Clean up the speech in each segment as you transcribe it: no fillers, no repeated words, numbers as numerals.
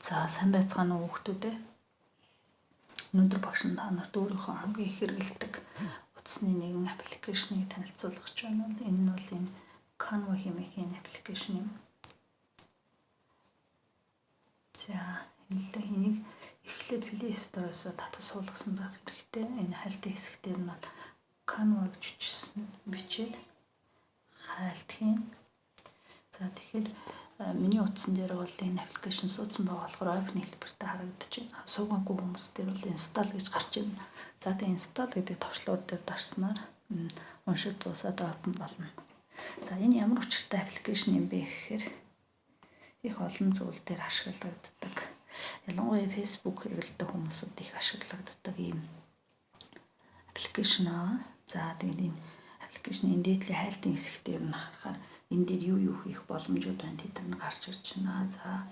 За сайн байцгаана уу хүүхдүүд ээ. Өнөөдөр багш нь та нарт өөрийнхөө хамгийн их хэрэглэдэг утасны нэгэн аппликейшнийг танилцуулах гэж байна. Энэ нь бол энэ Canva хэмээгийн аппликейшн юм. За энийг эхлээд Play Store-оос татаж суулгасан байх хэрэгтэй. Энэ хайлтын хэсгээр нь Canva гэж бичээд хайлтхийн. За тэгэхээр миний утсан дээр бол энэ аппликейшн суудсан байгаа болохоор open хэлбэртэй харагдаж байна. Суугаагүй хүмүүс дээр бол install гэж гарч байна. За тэгээ install гэдэг товчлуур дээр дарснаар уншиж дуусаад open болно. За энэ ямар учиртай аппликейшн юм бэ гэхээр их олон зүйл дээр ашиглагддаг. Ялангуяа Facebook хэрэглэдэг хүмүүсүүд их ашиглагддаг ийм аппликейшн аа. За тэгээд энэ аппликейшн энэ дээдлийн хайлтын хэсгээр нь харахаар энэ дээр юу хийх боломжууд байна тэд нар гарч ирж байна. За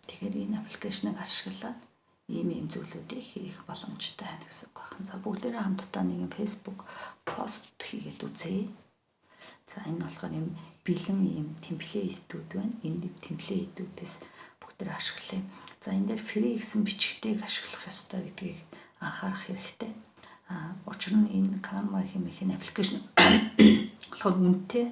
тэгэхээр энэ аппликейшнийг ашиглаад ийм зүйлүүдийг хийх боломжтой байна гэсэн үг байна. За бүгдээрээ хамтдаа нэгэн Facebook пост хийгээд үзье. За энэ болохоор юм бэлэн ийм темплейтүүд байна. Энэ темплейтүүдээс бүгдээрээ ашиглая. За энэ дээр free гэсэн бичгтийг ашиглах ёстой гэдгийг анхаарах хэрэгтэй. Учир нь энэ Canva хэмээх аппликейшн болохоор үнэтэй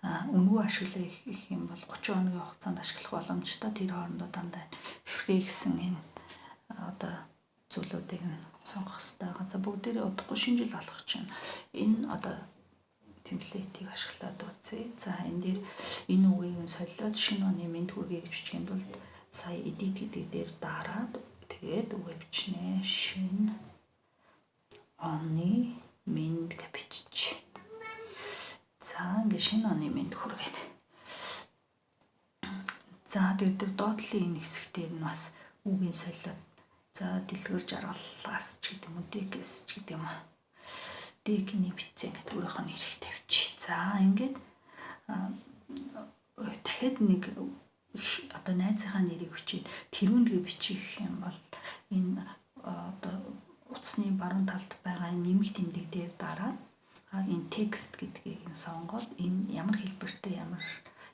үнгүй ашиглах их юм бол 30 хоногийн хугацаанд ашиглах боломжтой. Тэр хоорондоо дандаа free гэсэн энэ одоо зүйлүүдийг нь сонгох хэрэгтэй байгаа. За бүгдээрээ удахгүй шинэ жил болох гэж байна. Энэ одоо темплейтийг ашиглаад үзье. За энэ дээр энэ үгийг солиод шинэ оны мэд хүргэе гэж бичих юм бол сая edit гэдэг дээр дараад тэгээд үгээ бичнэ. Шинэ оны мэд гэж бичиж. За ингээд шинэ оны мэд хүргээд. За тэр доотлын энэ хэсэг дээр нь бас үгийн солиод. За дэлгэр жаргалаас ч гэдэг юм уу, дэгээс ч гэдэг юм уу. Дэгний бичсэн гэдэг өөрийнхөө нэрийг тавьчих. За ингээд дахиад нэг одоо найзынхаа нэрийг бичээд тэрүүнгээ бичих юм бол энэ одоо утасны баруун талд байгаа нэмэх тэмдэг дээр дараад энэ текст гэдгийг сонгоод энэ ямар хэлбэртэй ямар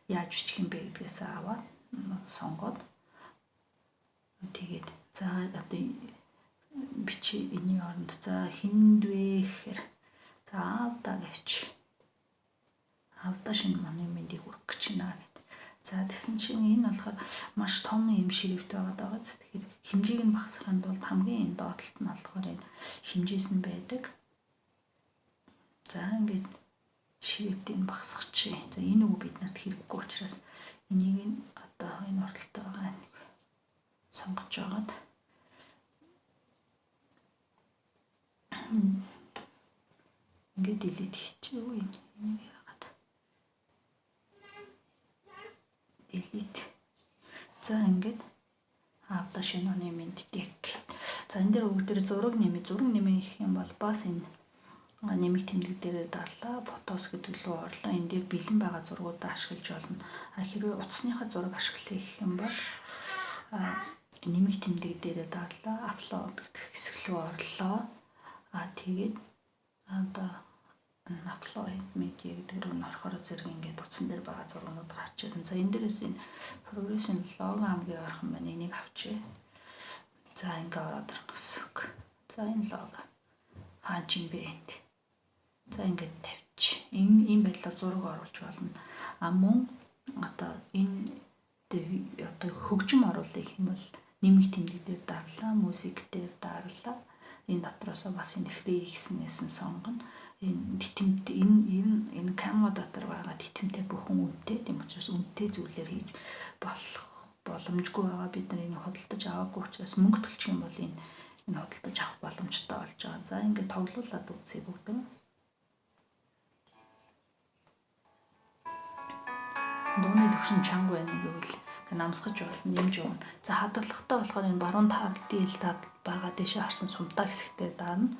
яаж бичих юм бэ гэдгээс аваад сонгоод тэгээд за одоо бичи энэ оронд за хиндвэ гэхээр за авда гэвч авда шинэ манай мэндийг хүргэх гэж байна гэдэг. За тэгсэн чинь энэ болохоор маш том юм шрифт байгаа. Тэгэхээр хэмжээг нь багасгахын тулд хамгийн энэ доотлолт нь болохоор энэ хэмжээс нь байдаг. За ингээд шрифтийг багасгачих. За энэ үг бид нарт хэрэггүй учраас энийг нь одоо энэ оролттой байгаа нэг сонгож жагаад ингээд delete хийчихв. Энийг яагаад delete. За ингээд авда шинэ оны мэд дэг. За энэ дээр бүгд зураг нэмээ гэх юм бол бас энэ нэмэх тэмдэг дээр дарлаа. Фотос гэдэг рүү орлоо. Энэ дээр бэлэн байгаа зургуудаа ашиглаж болно. Хэрвээ утасныхаа зураг ашиглах гэх юм бол нэмэх тэмдэг дээр дарлаа. Upload гэдэг хэсэг рүү орлоо. Тэгээд одоо upload media гэдэг рүү орохоор зэрэг ингээд утсан дээр байгаа зургууд гарч ирнэ. За энэ дээрээс энэ progression лого хамгийн ойрхон байна. Энийг авчээ. За ингээд ороод ирэх гэсэн үг. За энэ лого хаач юм бэ энд. За ингээд тавьчих. Энэ байдлаар зураг оруулж болно. Мөн одоо энэ одоо хөгжим оруулах юм бол нэмэх тэмдэг дээр дарлаа, музик дээр дарлаа. Энэ дотроос бас энэ free гэснээс нь сонгоно. Энэ титэмт энэ Canva дотор байгаа титэмтэй бүхэн үнэтэй. Тийм учраас үнэтэй зүйлээр хийж болох боломжгүй байгаа. Бид нар энийг худалдаж аваагүй учраас мөнгө төлчих юм бол энэ худалдаж авах боломжтой болж байгаа. За ингээд тоглуулад үзье бүгд. Дууны төвшин чанга байна гэвэл намсгаж болно, нэмж явна. За хадгалагтай болохоор энэ баруун талдын байгаа дэшээ харсан сумтаа хэсэгтээ дарна.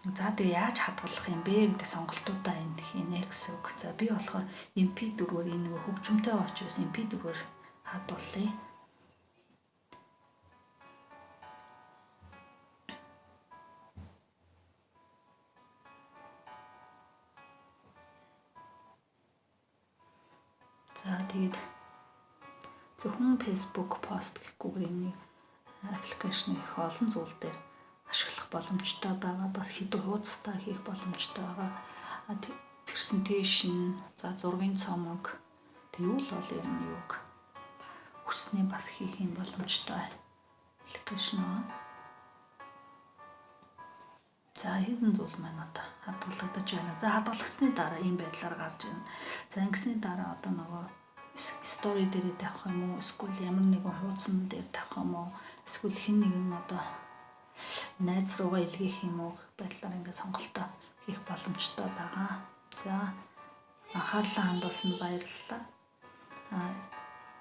За тэгээ яаж хадгалах юм бэ гэдэг сонголтуудаа энд хийнэ гэсэн үг. За би болохоор MP4-оор энэ нэг хөгжимтэй учраас MP4-оор хадгалъя. За тэгээд зөвхөн Facebook пост гэхгүйгээр энийг аппликейшн их олон зүйл дээр ашиглах боломжтой байгаа. Бас хэдэн хуудастай хийх боломжтой байгаа. Presentation, за зургийн цомог, юу л бол ер нь юуг хүснээ бас хийх юм боломжтой аппликейшн байна. За хийсэн зүйл маань одоо хадгалагдаж байна. За хадгалгасны дараа ийм байдлаар гарч ирнэ. За ингэсний дараа одоо нөгөө story дээр тавих юм уу? Эсвэл ямар нэгэн хуудсан дээр тавих юм уу? Эсвэл хэн нэгэн одоо найз руугаа илгээх юм уу? Байдлаар ингээд сонголтоо хийх боломжтой байгаа. За анхаарлаа хандуулсанд баярлалаа.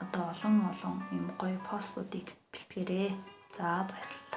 Одоо олон юм гоё постуудыг бэлтгэрээ. За баярлалаа.